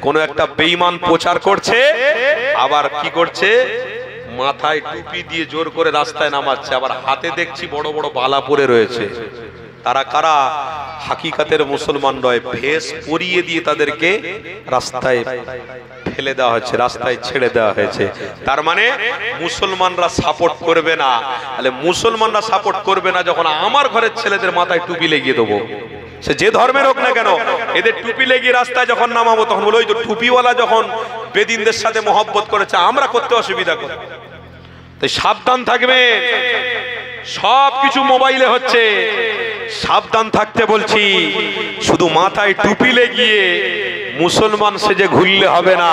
কোন একটা বেঈমান প্রচার করছে, আবার কি করছে, মাথায় টুপি দিয়ে জোর করে রাস্তায় নামাচ্ছে, আবার হাতে দেখছি বড় বড় বালা পরে রয়েছে। তারা কারা? হাকিকাতের মুসলমান নয়, ভেষ পরিয়ে দিয়ে তাদেরকে রাস্তায় ফেলে দেওয়া হয়েছে, রাস্তায় ছেড়ে দেওয়া হয়েছে। তার মানে মুসলমানরা সাপোর্ট করবে না। তাহলে মুসলমানরা সাপোর্ট করবে না যখন আমার ঘরের ছেলেদের মাথায় টুপি লাগিয়ে দেবো, সে যে ধর্মের হোক না কেন, এদের টুপি লেগিয়ে রাস্তায় যখন নামাবো তখন বলো ওই তো টুপিওয়ালা যখন বেদিনদের সাথে মহব্বত করেছে, আমরা করতে অসুবিধা করি। তাই সাবধান থাকবে, সব কিছু মোবাইলে হচ্ছে, সাবধান থাকতে বলছি। শুধু মাথায় টুপি লেগিয়ে মুসলমান সেজে ঘুরলে হবে না।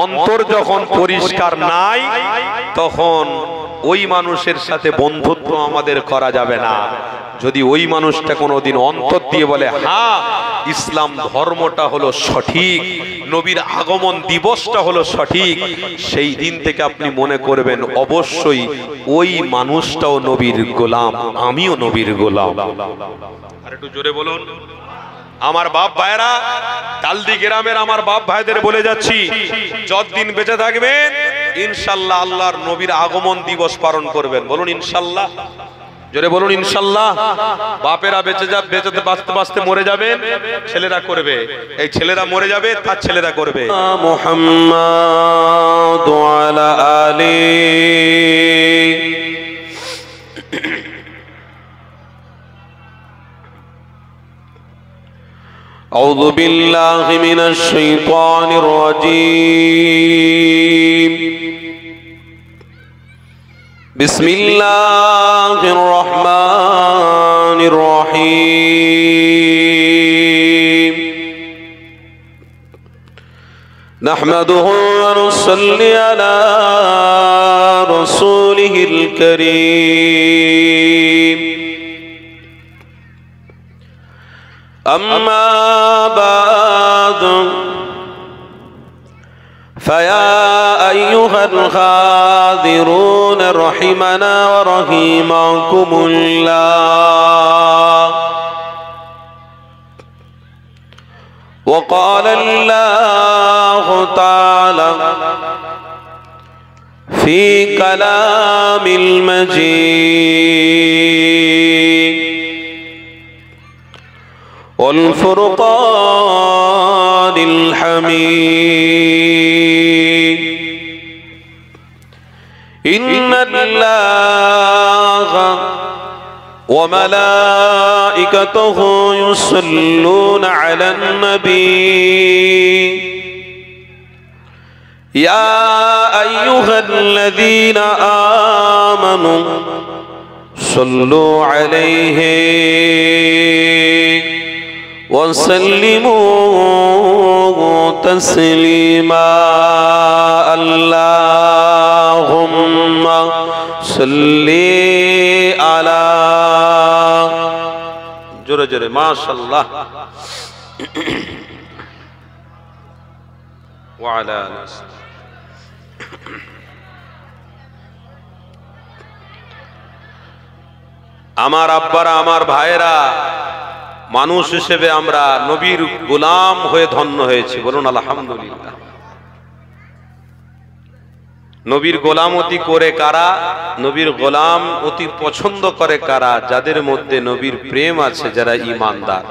অন্তর যখন পরিষ্কার নাই তখন ওই মানুষের সাথে বন্ধুত্ব আমাদের করা যাবে না। যদি ওই মানুষটা কোনোদিন অন্তর দিয়ে বলে হ্যাঁ ইসলাম ধর্মটা হলো সঠিক, নবীর আগমন দিবসটা হলো সঠিক, সেই দিন থেকে আপনি মনে করবেন অবশ্যই ওই মানুষটাও নবীর গোলাম, আমিও নবীর গোলাম। আর একটু জোরে বলুন। আমার বাপ ভাইরা, তালদি গ্রামের আমার বাপ ভাইদের বলে যাচ্ছি, যতদিন বেঁচে থাকবেন ইনশাল্লাহ আল্লাহর নবীর আগমন দিবস পালন করবেন। বলুন ইনশাল্লাহ, জোরে বলুন ইনশাল্লাহ। বাপেরা বেঁচে বাঁচতে বাঁচতে মরে যাবেন, ছেলেরা করবে, এই ছেলেরা মরে যাবে তার ছেলেরা করবে। মুহাম্মাদ ওয়ালা আলি আউযু বিল্লাহি মিনাশ শাইতানির রাজীম। বিসমিল্লাহির রহমানির রহিম। নাহমাদুহু ওয়া নুসাল্লি আলা রাসূলিহিল কারীম। أما بعد فيا أيها الحاضرون رحمنا ورحمكم الله. وقال الله تعالى في كلام المجيد والفرقان الحميد. إن الله وملائكته يصلون على النبي يا أيها الذين آمنوا صلوا عليه وسلموا تسليما. اللهم صل على جوره جوره ما شاء الله وعلى আমার আব্বারা, আমার ভাইরা, মানুষ হিসেবে আমরা নবীর গোলাম হয়ে ধন্য হয়েছি। বলুন আলহামদুলিল্লাহ। নবীর গোলামতি করে কারা? নবীর গোলাম অতি পছন্দ করে কারা? যাদের মধ্যে নবীর প্রেম আছে, যারা ঈমানদার।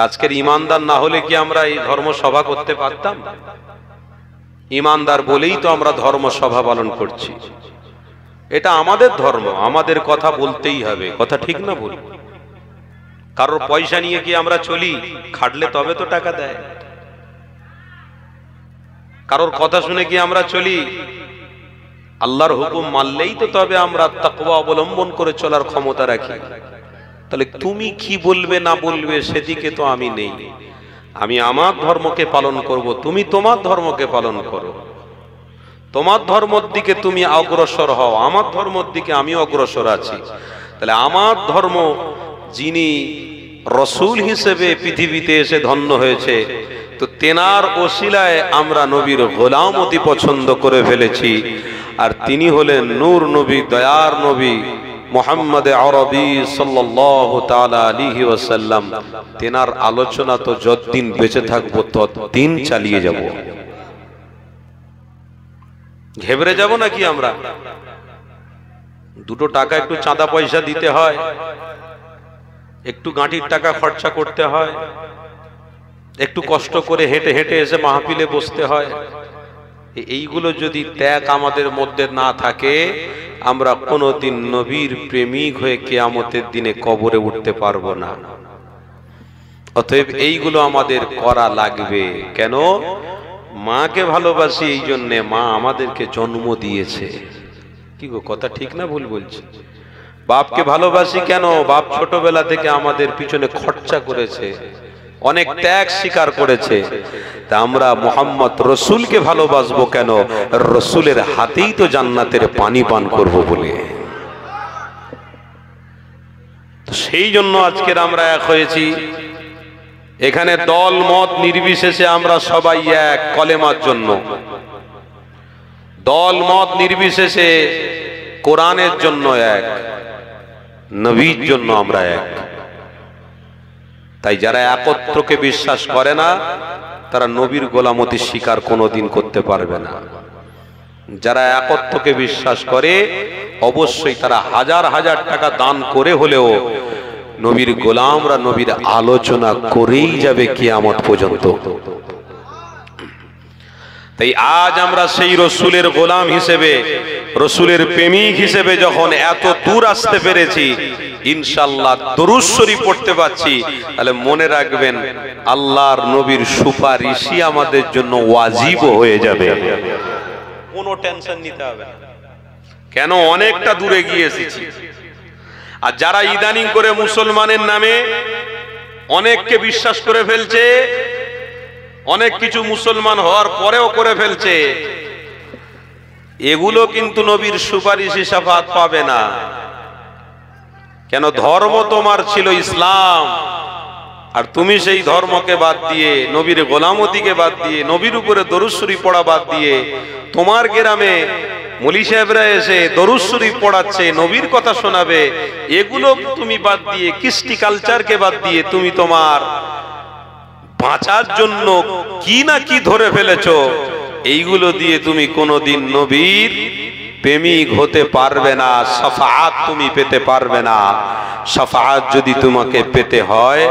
আজকের ঈমানদার না হলে কি আমরা এই ধর্মসভা করতে পারতাম? ঈমানদার বলেই তো আমরা ধর্মসভা পালন করছি। এটা আমাদের ধর্ম, আমাদের কথা বলতেই হবে। কথা ঠিক না ভুল? কারোর পয়সা নিয়ে কি আমরা চলি? খাটলে তবে তো টাকা দেয়। কারোর কথা শুনে কি আমরা চলি? আল্লাহর হুকুম মানলেই তো তবে আমরা তাকওয়া অবলম্বন করে চলার ক্ষমতা রাখি। তাহলে তুমি কি বলবে না বলবে সেদিকে তো আমি নেই। আমি আমার ধর্মকে পালন করব, তুমি তোমার ধর্মকে পালন করো। তোমার ধর্মের দিকে তুমি অগ্রসর হও, আমার ধর্মের দিকে আমি অগ্রসর আছি। তাহলে আমার ধর্ম যিনি রসূল হিসেবে পৃথিবীতে এসে ধন্য হয়েছে, তো তেনার ওসিলায় আমরা নবীর গোলামতি পছন্দ করে ফেলেছি। আর তিনি হলেন নূর নবী, দয়ার নবী, মুহাম্মদ আরবি সাল্লাল্লাহু তাআলা আলাইহি ওয়াসাল্লাম তেনার আলোচনা তো যতদিন বেঁচে থাকবো ততদিন চালিয়ে যাব। ঘেবড়ে যাব নাকি আমরা? দুটো টাকা একটু চাঁদা পয়সা দিতে হয়, একটু গাঁটির টাকা খরচা করতে হয়, একটু কষ্ট করে হেঁটে হেঁটে এসে মাহফিলে বসতে হয়। এইগুলো যদি ত্যাগ আমাদের মধ্যে না থাকে, আমরা কোনোদিন নবীর প্রেমিক হয়ে কিয়ামতের দিনে কবরে উঠতে পারবো না। অতএব এইগুলো আমাদের করা লাগবে। কেন? মাকে ভালোবাসি এই জন্যে, মা আমাদেরকে জন্ম দিয়েছে। কি গো, কথা ঠিক না ভুল বলছি? বাপকে ভালোবাসি কেন? বাপ ছোটবেলা থেকে আমাদের পিছনে খরচা করেছে, অনেক ত্যাগ স্বীকার করেছে। তা আমরা মুহাম্মদ রসুলকে ভালোবাসবো কেন? রসুলের হাতেই তো জান্নাতের পানি পান করব বলে। সেই জন্য আজকের আমরা এক হয়েছি। এখানে দল মত নির্বিশেষে আমরা সবাই এক কলেমার জন্য, দল মত নির্বিশেষে কোরআনের জন্য এক, নবীর জন্য আমরা এক। তাই যারা একত্রকে বিশ্বাস করে না, তারা নবীর গোলামতি স্বীকার কোনোদিন করতে পারবে না। যারা একত্রকে বিশ্বাস করে, অবশ্যই তারা হাজার হাজার টাকা দান করে হলেও নবীর গোলামরা নবীর আলোচনা করেই যাবে কিয়ামত পর্যন্ত। তাই আজ আমরা সেই রসুলের গোলাম হিসেবে, রসুলের প্রেমিক হিসেবে যখন এত দূর আসতে পেরেছি, ইনশাআল্লাহ দরুদ শরীফ পড়তে পারছি, তাহলে মনে রাখবেন আল্লাহর নবীর সুপারিশই আমাদের জন্য ওয়াজিব হয়ে যাবে। কোনো টেনশন নিতে হবে না। কেন? অনেকটা দূরে গিয়ে এসেছি। আর যারা ইদানিং করে মুসলমানের নামে অনেককে বিশ্বাস করে ফেলছে, অনেক কিছু মুসলমান হওয়ার পরেও করে ফেলছে, এগুলো কিন্তু নবীর সুপারিশ শাফাত পাবে না। কেন? ধর্ম তোমার ছিল ইসলাম, আর তুমি সেই ধর্মকে বাদ দিয়ে, নবীর গোলামতিকে বাদ দিয়ে, নবীর উপরে দরুদ শরীফ পড়া বাদ দিয়ে, তোমার গ্রামে মৌলী সাহেবরা এসে দরুদ শরীফ পড়াচ্ছে, নবীর কথা শোনাবে, এগুলো তুমি বাদ দিয়ে, কৃষ্টি কালচারকে বাদ দিয়ে তুমি তোমার বাঁচার জন্য কি না কি ধরে ফেলেছো, এইগুলো দিয়ে তুমি কোনোদিন নবীর প্রেমিক হতে পারবে না, শাফাআত তুমি পেতে পারবে না। শাফাআত যদি তোমাকে পেতে হয়,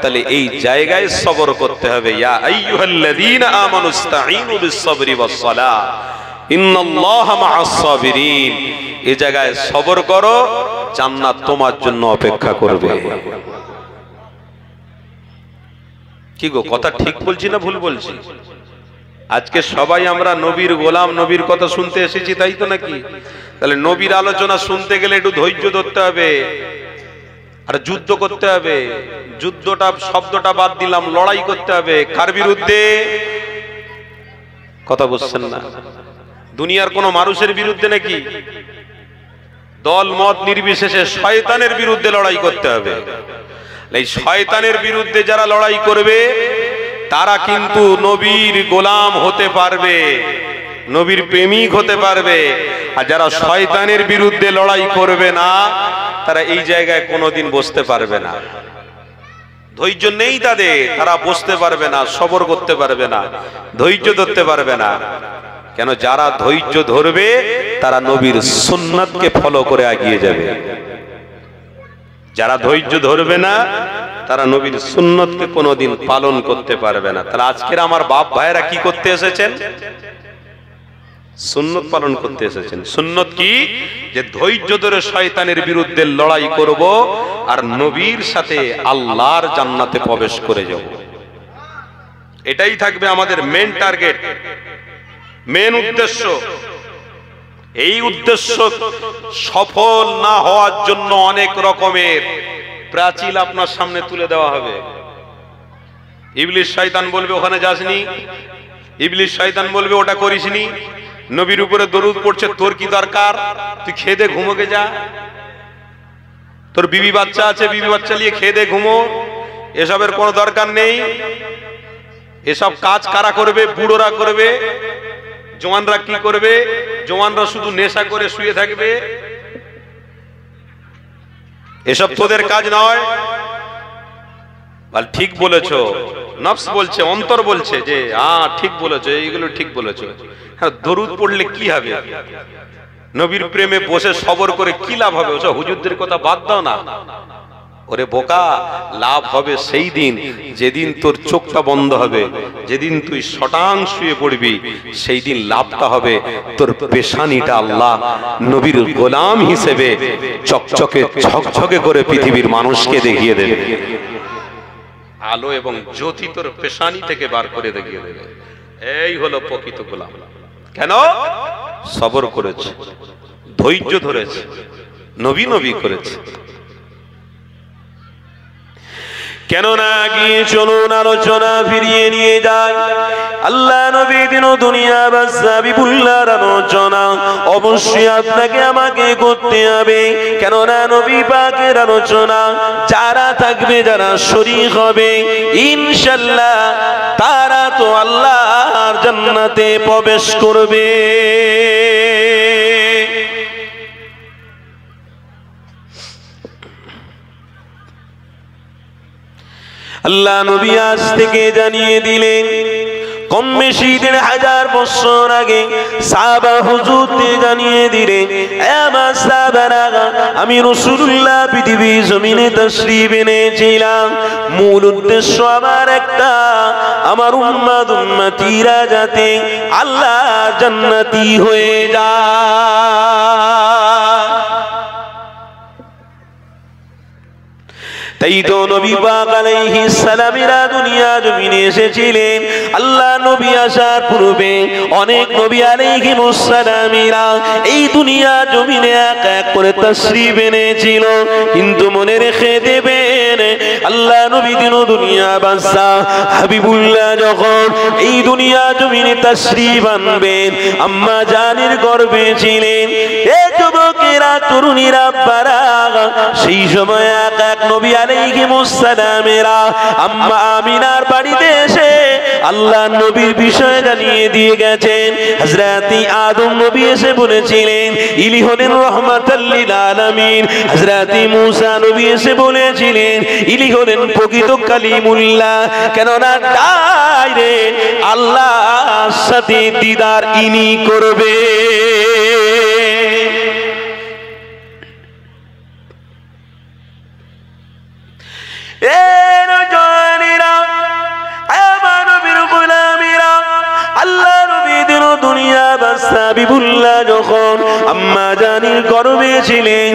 তাহলে এই জায়গায় সবর করতে হবে। ইয়া আইয়ুহাল্লাযীনা আমানুস্তাঈনু বিস-সাবরি ওয়াস-সালাহ ইন্নাল্লাহা মা'আস সাবিরিন। এই জায়গায় সবর করো, জান্নাত তোমার জন্য অপেক্ষা করবে। কি গো, কথা ঠিক বলছি না ভুল বলছি? আজকে সবাই আমরা নবীর গোলাম, নবীর কথা শুনতে এসেছি, তাই তো নাকি? তাহলে নবীর আলোচনা শুনতে গেলে একটু ধৈর্য ধরতে হবে, আর যুদ্ধ করতে হবে। যুদ্ধটা শব্দটা বাদ দিলাম, লড়াই করতে হবে। কার বিরুদ্ধে? কথা বুঝছেন না? দুনিয়ার কোন মানুষের বিরুদ্ধে নাকি? দল মত নির্বিশেষে শয়তানের বিরুদ্ধে লড়াই করতে হবে। এই শয়তানের বিরুদ্ধে যারা লড়াই করবে, তারা কিন্তু নবীর গোলাম হতে পারবে, নবীর প্রেমিক হতে পারবে। আর যারা শয়তানের বিরুদ্ধে লড়াই করবে না, তারা এই জায়গায় কোনোদিন বসতে পারবে না। ধৈর্য নেই তাদের, তারা বসতে পারবে না, সবর করতে পারবে না, ধৈর্য ধরতে পারবে না। কেন? যারা ধৈর্য ধরবে তারা নবীর সুন্নাতকে ফলো করে এগিয়ে যাবে। যারা ধৈর্য ধরবে না, তারা নবীর সুন্নতকে কোনোদিন পালন করতে পারবে না। তাহলে আজকের আমার বাপ ভাইয়েরা কি করতে এসেছেন? সুন্নত পালন করতে এসেছেন। সুন্নত কি? যে ধৈর্য ধরে শয়তানের বিরুদ্ধে লড়াই করব, আর নবীর সাথে আল্লাহর জান্নাতে প্রবেশ করে যাব। এটাই থাকবে আমাদের মেন টার্গেট, মেন উদ্দেশ্য। এই উদ্দেশ্য সফল না হওয়ার জন্য অনেক রকমের প্রাচীল আপনার সামনে তুলে দেওয়া হবে। ইবলিস শয়তান বলবে ওখানে যাসনি, ইবলিস শয়তান বলবে ওটা করিসনি, নবীর উপরে দরুদ পড়ছে, তোর কি দরকার? তুই খেয়ে দে, ঘুমোকে যা। তোর বিবি বাচ্চা আছে, বিবি বাচ্চা নিয়ে খেয়ে দে, ঘুমো। এসবের কোনো দরকার নেই। এসব কাজ কারা করবে? বুড়োরা করবে। জওয়ানরা কি করবে? জওয়ানরা শুধু নেশা করে শুয়ে থাকবে। এসব তোদের কাজ নয়। বল ঠিক বলেছো, নফস বলছে, অন্তর বলছে যে হ্যাঁ ঠিক বলেছো, এইগুলো ঠিক বলেছো। হ্যাঁ, দরুদ পড়লে কি হবে? নবীর প্রেমে বসে সবর করে কি লাভ হবে? ওসব হুজুরদের কথা বাদ দাও না। ওরে বোকা, লাভ হবে সেই দিন যেদিন তোর চোখটা বন্ধ হবে, যেদিন তুই শটাং শুয়ে পড়বি, সেই দিন লাভটা হবে তোর পেশানিটা আল্লাহ নবীর গোলাম হিসেবে চকচকে ঝকঝকে করে পৃথিবীর মানুষকে দেখিয়ে দেবে। আলো এবং জ্যোতি তোর পেশানি থেকে বার করে দেখিয়ে দেবে। এই হলো প্রকৃত গোলাম। কেন? সবর করেছে, ধৈর্য ধরেছে, নবী নবী করেছে। কেননা গিয়ে চলুন আলোচনা ফিরিয়ে নিয়ে যায়। আল্লাহ নবী দিন দুনিয়া হাবিবুল্লাহর আলোচনা অবশ্যই আপনাকে আমাকে করতে হবে। কেননা নবী পাকের আলোচনা যারা থাকবে, যারা শরীক হবে, ইনশাআল্লাহ তারা তো আল্লাহর জান্নাতে প্রবেশ করবে। আল্লাহ নবী আজ থেকে জানিয়ে দিলেন, কম বেশি 1000 বছর আগে সাহাবা হুজুরদের জানিয়ে দিলেন, আমার সাহাবারা, আমি রাসূলুল্লাহ পৃথিবী জমিনে তাশরীফ এনেছিলাম। মূল উদ্দেশ্য আমার একটা, আমার উম্মতিরা যাতে আল্লাহ জান্নাতি হয়ে যায়। তাই তো নবী পাক আলাইহিস সালামেরা দুনিয়া জমিনে এসেছিলেন। আল্লাহ নবী আসার পূর্বে অনেক নবী আলাইহিমুস সালামেরা এই দুনিয়া জমিনে এক এক করে তাশরীফ এনেছিল। কিন্তু মনে রেখে দেবেন, আল্লাহ নবী দিন দুনিয়া বাদশাহ হাবিবুল্লাহ যখন এই দুনিয়া জমিনে তাশরীফ আনবেন, আম্মা জানের গর্ভে ছিলেন। এই যুবকেরা, তরুণীরা, বারা, সেই সময় এক এক নবী আলাইহিমুস সালামেরা আম্মা আমিনার বাড়িতে এসে আল্লাহ নবীর বিষয় জানিয়ে দিয়ে গেছেন। হযরত আদম নবী এসে বলেছিলেন ইনি হলেন রাহমাতাল লিল আলামিন। হযরত মূসা নবী এসে বলেছিলেন ইনি হলেন প্রকৃত কালিমুল্লাহ। কেননা ডাইরেক্ট আল্লাহর সাথে দিদার ইনি করবে। হাবিবুল্লাহ যখন আম্মা জানির গর্ভে ছিলেন,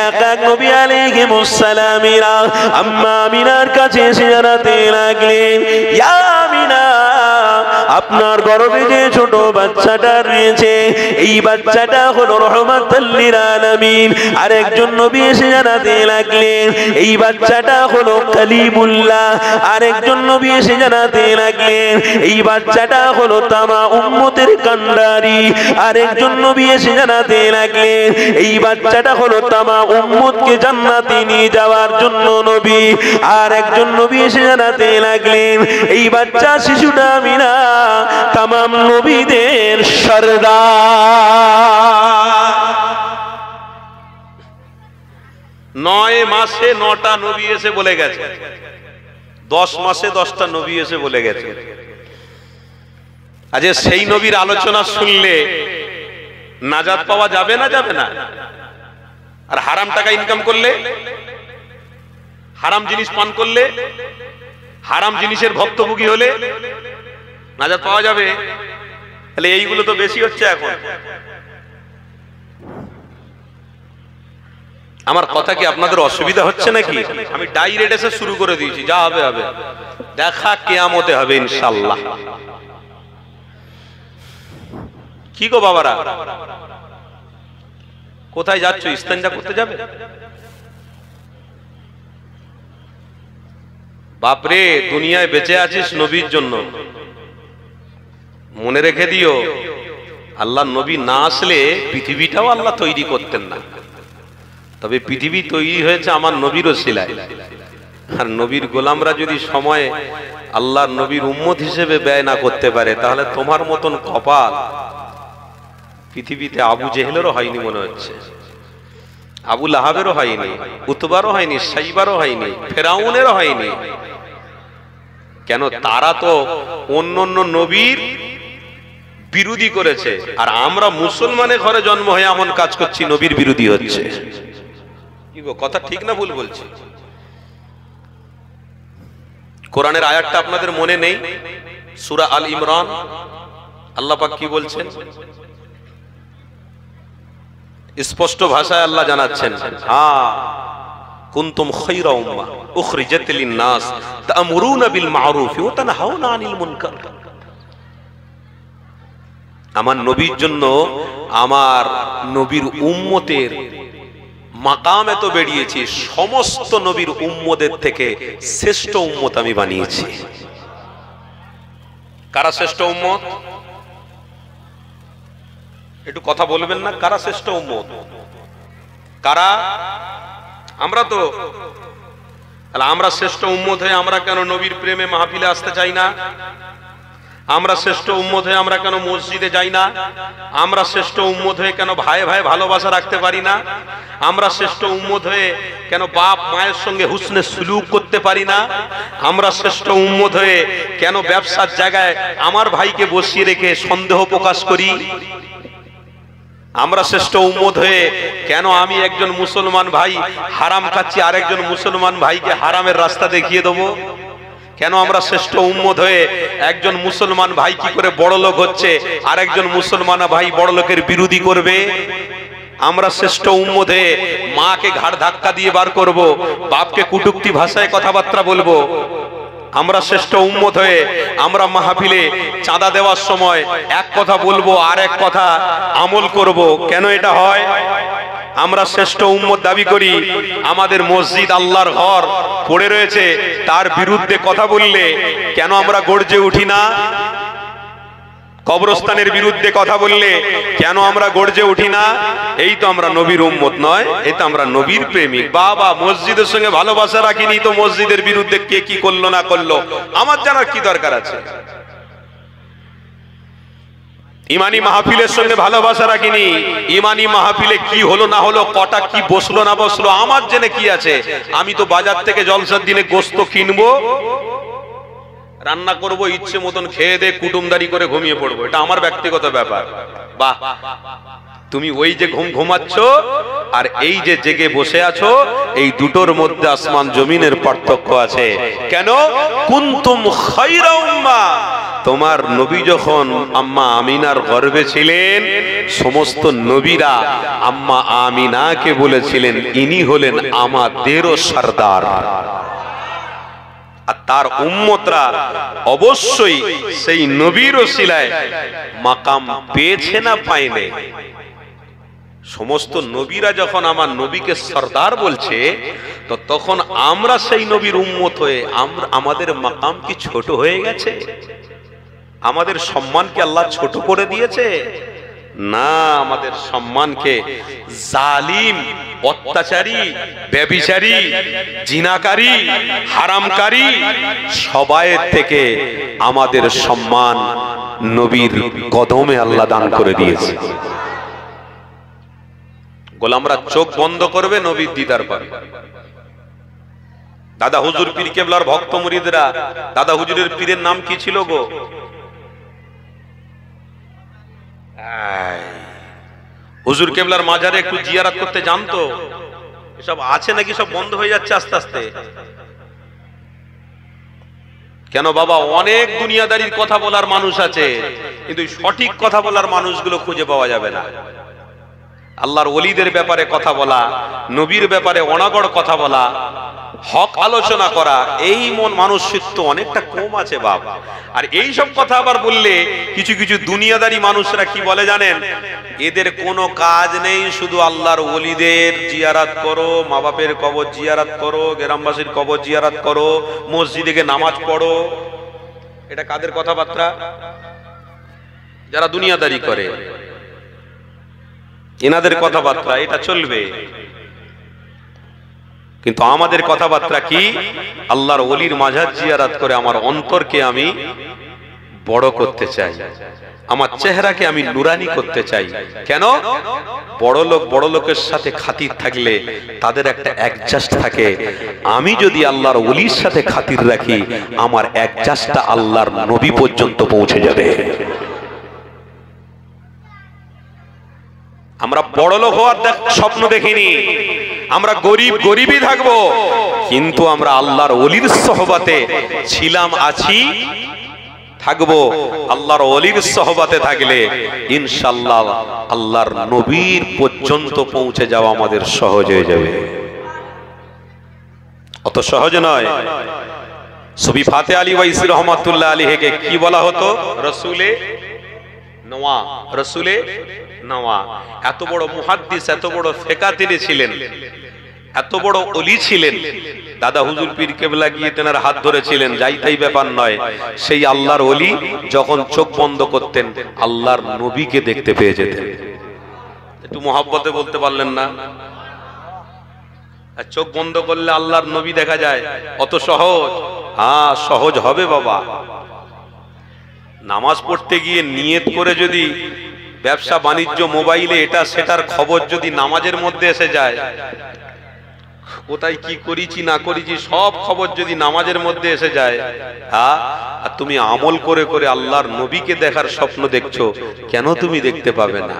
এক এক নবী আলাইহিমুস সালামেরা আম্মা আমিনার কাছে এসে জানাতে লাগলেন, ইয়া আমিনা, আপনার গর্ভে যে ছোট বাচ্চাটা রয়েছে, এই বাচ্চাটা হলো রাহমাতাল লিল আলামিন। আরেকজন নবী এসে জানাতে লাগলেন এই বাচ্চাটা হলো কালিমুল্লাহ। আরেকজন নবী এসে জানাতে লাগলেন এই বাচ্চাটা হলো তামা উম্মতের কান্ডারি। আরেকজন নবী এসে জানাতে লাগলেন এই বাচ্চাটা হলো তামা উম্মতকে জান্নাতে নিয়ে যাওয়ার জন্য নবী। আর একজন নবী এসে জানাতে লাগলেন এই বাচ্চা শিশুটা আমিনা তামাম নবীদের সরদার। 9 মাসে 9টা নবী এসে বলে গেছে, 10 মাসে 10টা নবী এসে বলে গেছে। আজ সেই নবীর আলোচনা শুনলে নাজাত পাওয়া যাবে না? যাবে না? আর হারাম টাকা ইনকাম করলে, হারাম জিনিস পান করলে, হারাম জিনিসের ভক্তভোগী হলে নাজাত পাওয়া যাবে? তাহলে এইগুলো তো বেশি হচ্ছে এখন। আমার কথা কি আপনাদের অসুবিধা হচ্ছে নাকি? আমি ডাইরেক্ট এসে শুরু করে দিয়েছি, যা হবে হবে, দেখা কিয়ামতে হবে ইনশাআল্লাহ। কি গো বাবারা, কোথায় যাচ্ছ? ইস্তেঞ্জা করতে যাবে? বাপরে, দুনিয়ায় বেঁচে আছিস নবীর জন্য। মনে রেখে দিও, আল্লাহ নবী না আসলে পৃথিবীটাও আল্লাহ তৈরি করতেন না। তবে পৃথিবী তৈরি হয়েছে আমার নবীর ওসিলায়। আর নবীর গোলামরা যদি সময়ে আল্লাহর নবীর উম্মত হিসেবে ব্যয় না করতে পারে, তাহলে তোমার মতন কপাল পৃথিবীতে আবু জেহেলেরও হয়নি মনে হচ্ছে। আবু লাহাবেরও হয়নি, উতবারও হয়নি, সাইবারও হয়নি, ফেরাউনেরও হয়নি। কেন? তারা তো অন্য অন্য নবীর বিরোধী করেছে, আর আমরা মুসলমানের ঘরে জন্ম হয়ে এমন কাজ করছি নবীর বিরোধী হচ্ছে। কি গো, কথা ঠিক না ভুল বলছি? কোরআনের আয়াতটা আপনাদের মনে নেই? সূরা আল ইমরান, আল্লাহ পাক কি বলছেন? স্পষ্ট ভাষায় আল্লাহ জানাচ্ছেন, হ্যাঁ, কুনতুম খায়রা উম্মাহ উখরিজাত লিন-নাস তা'মুরুনা বিল মা'রুফ ওয়া তানহাউনা আনিল মুনকার। আমার নবীর জন্য আমার নবীর উম্মতের মাকাম এত বেরিয়েছি, সমস্ত নবীর উম্মতের থেকে শ্রেষ্ঠ উম্মত আমি বানিয়েছি। কারা শ্রেষ্ঠ উম্মত? একটু কথা বলবেন না? কারা শ্রেষ্ঠ উম্মত? কারা? আমরা তো। তাহলে আমরা শ্রেষ্ঠ উম্মত হয়ে আমরা কেন নবীর প্রেমে মাহফিলে আসতে চাই না? আমরা শ্রেষ্ঠ উম্মত হয়ে আমরা কেন মসজিদে যাই না? আমরা শ্রেষ্ঠ উম্মত হয়ে কেন ভাই ভাই ভালোবাসা রাখতে পারি না? আমরা শ্রেষ্ঠ উম্মত হয়ে কেন বাপ মায়ের সঙ্গে হুসনে সুলুক করতে পারি না? আমরা শ্রেষ্ঠ উম্মত হয়ে কেন ব্যবসার জায়গায় আমার ভাইকে বসিয়ে রেখে সন্দেহ প্রকাশ করি? আমরা শ্রেষ্ঠ উম্মত হয়ে কেন আমি একজন মুসলমান ভাই হারাম খাচ্ছি, আরেকজন মুসলমান ভাইকে হারামের রাস্তা দেখিয়ে দেবো? কেন আমরা শ্রেষ্ঠ উম্মত হয়ে একজন মুসলমান ভাই কি করে বড় লোক হচ্ছে, আরেকজন মুসলমান ভাই বড় লোকের বিরোধী করবে? আমরা শ্রেষ্ঠ উম্মত হয়ে মাকে ঘাড় ধাক্কা দিয়ে বার করব, বাপকে কুটুক্তি ভাষায় কথাবার্তা বলবো? আমরা শ্রেষ্ঠ উম্মত হয়ে আমরা মাহফিলে চাঁদা দেওয়ার সময় এক কথা বলবো আর এক কথা আমল করব? কেন এটা হয়? আমরা শ্রেষ্ঠ উম্মত দাবি করি, আমাদের মসজিদ আল্লাহর ঘর পড়ে রয়েছে, তার বিরুদ্ধে কথা বললে কেন আমরা গর্জে উঠি না? কবরস্থানের বিরুদ্ধে কথা বললে কেন আমরা গর্জে উঠি না? এই তো আমরা নবীর উম্মত নয়, এই তো আমরা নবীর প্রেমিক। বাবা, মসজিদের সঙ্গে ভালোবাসা রাখিনি তো মসজিদের বিরুদ্ধে কে কি করলো না করলো আমার জানার কি দরকার আছে? ইমানি মাহফিলের সঙ্গে ভালোবাসা রাখিনি, ইমানি মাহফিলে কি হলো না হলো, কটা কি বসলো না বসলো আমার জেনে কি আছে? আমি তো বাজার থেকে জলসার দিনে গোস্ত কিনবো, রান্না করব, ইচ্ছে মতন খেয়ে দে কুটুমদারি করে ঘুমিয়ে পড়বো, এটা আমার ব্যক্তিগত ব্যাপার। বাহ, তুমি ওই যে ঘুমাচ্ছ আর এই যে জেগে বসে আছো, এই দুটোর মধ্যে আসমান জমিনের পার্থক্য আছে। কেন? কুনতুম খায়রা উম্মাহ, তোমার নবী যখন আম্মা আমিনার গর্ভে ছিলেন, সমস্ত নবীরা আম্মা আমিনাকে বলেছিলেন ইনি হলেন আমাদেরও সরদার। আর তার উম্মতরা অবশ্যই সেই নবীর ওসিলায় মাকাম পেয়েছে না পায়নি? সমস্ত নবীরা যখন আমার নবীকে সরদার বলছে, তো তখন আমরা সেই নবীর উম্মত হয়ে আমাদের মাকাম কি ছোট হয়ে গেছে? আমাদের সম্মানকে আল্লাহ ছোট করে দিয়েছে? না, আমাদের সম্মানকে জালিম, অত্যাচারী, ব্যভিচারী, জিনাকারী, হারামকারী সবাইয়ের থেকে আমাদের সম্মান নবীর কদমে আল্লাহ দান করে দিয়েছে। গোলামরা চোখ বন্ধ করবে, নবীর দিদার পাবে। দাদা হুজুর পীর কেবলার ভক্ত মুরিদরা, দাদা হুজুরের পীরের নাম কি ছিল গো? হুজুর কেবলার মাজারে একটু জিয়ারত করতে জানতো? এসব আছে নাকি সব বন্ধ হয়ে যাচ্ছে আস্তে আস্তে? কেন বাবা, অনেক দুনিয়াদারির কথা বলার মানুষ আছে, কিন্তু সঠিক কথা বলার মানুষগুলো খুঁজে পাওয়া যাবে না। আল্লাহর ওলিদের ব্যাপারে কথা বলা, নবীর ব্যাপারে অনাগড় কথা বলা, হক আলোচনা করা, এই মন মানসিকত্ব অনেকটা কম আছে বাবা। আর এই সব কথা আবার বললে কিছু কিছু দুনিয়াদারি মানুষরা কি বলে জানেন? এদের কোনো কাজ নেই, শুধু আল্লাহর ওলিদের জিয়ারত করো, মা বাপের কবর জিয়ারত করো, গ্রামবাসীর কবর জিয়ারত করো, মসজিদে গিয়ে নামাজ পড়ো। এটা কাদের কথাবার্তা? যারা দুনিয়াদারি করে, এনাদের কথাবার্তা এটা চলবে। কিন্তু আমাদের কথাবার্তা কি? আল্লাহর ওলির মাজার জিয়ারত করে আমার অন্তরকে আমি বড় করতে চাই, আমার চেহারাকে আমি নুরানি করতে চাই। কেন? বড় লোকের সাথে খাতির থাকলে তাদের একটা অ্যাডজাস্ট থাকে। আমি যদি আল্লাহর ওলির সাথে খাতির রাখি, আমার অ্যাডজাস্টটা আল্লাহর নবী পর্যন্ত পৌঁছে যাবে। আমরা বড় লোক হওয়ার স্বপ্ন দেখিনি, আমরা গরিবই থাকবো, কিন্তু আমরা আল্লাহর ওলির সোহবাতে ছিলাম, আছি, থাকবো। আল্লাহর ওলির সোহবাতে থাকলে ইনশাআল্লাহ আল্লাহর নবীর পর্যন্ত পৌঁছে যাওয়া আমাদের সহজ হয়ে যাবে। অত সহজ নয়। সুফি ফাতে আলী ওয়াইসি রহমাতুল্লাহ আলাইহিকে কি বলা হতো? রসুলে নওয়া, রসুলে নওয়া। এত বড় মুহাদ্দিস, এত বড় ফিকাহ তিনি ছিলেন, এত বড় ওলি ছিলেন। দাদা হুজুর পীর কেবলা গিয়ে তেনার হাত ধরেছিলেন, যাই তাই ব্যাপার নয়। সেই আল্লাহর ওলি যখন চোখ বন্ধ করতেন আল্লাহর নবীকে দেখতে পেয়ে যেতেন। একটু মহব্বতে বলতে পারলেন না? চোখ বন্ধ করলে আল্লাহর নবী দেখা যায়, অত সহজ? হ্যাঁ, সহজ হবে বাবা। নামাজ পড়তে গিয়ে নিয়ত করে যদি ব্যবসা বাণিজ্য, মোবাইলে এটা সেটার খবর যদি নামাজের মধ্যে এসে যায়, কোথায় কি করেছি না করেছি সব খবর যদি নামাজের মধ্যে এসে যায়, হ্যাঁ, আর তুমি আমল করে করে আল্লাহর নবীকে দেখার স্বপ্ন দেখছো, কেন তুমি দেখতে পাবে না?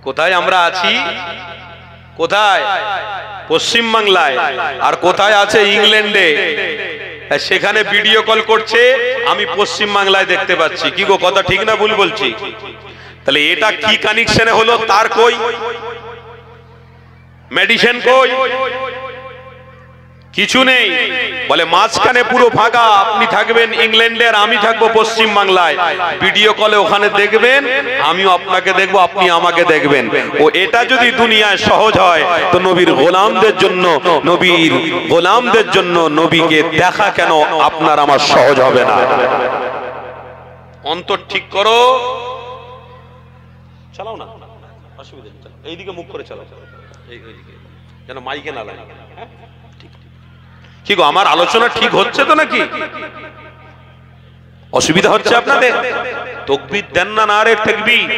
কোথায় আমরা আছি? কোথায়? পশ্চিম বাংলায়। আর কোথায় আছে? ইংল্যান্ডে। সেখানে ভিডিও কল করছে, আমি পশ্চিম বাংলায় দেখতে পাচ্ছি। কি গো, কথা ঠিক না ভুল বলছি? তাহলে এটা কি কানেকশনে হলো? তার কই মেডিসিন, কই কিছু নেই। বলে মাঝখানে পুরো ফাঁকা, আপনি থাকবেন ইংল্যান্ডে আর আমি থাকবো পশ্চিম বাংলায়। ভিডিও কলে ওখানে দেখবেন, আমিও আপনাকে দেখবো, আপনি আমাকে দেখবেন। ও এটা যদি দুনিয়ায় সহজ হয়, তো নবীর গোলামদের জন্য নবীকে দেখা কেন আপনার আমার সহজ হবে না? অন্তর ঠিক করো, চালাও না, অসুবিধা নেই, এইদিকে মুখ করে চালাও, যেন মাইকে না লাগে। কি গো, আমার আলোচনা ঠিক হচ্ছে তো নাকি? অসুবিধা হচ্ছে আপনাদের? তাকবীর দেন না, নারে তাকবীর।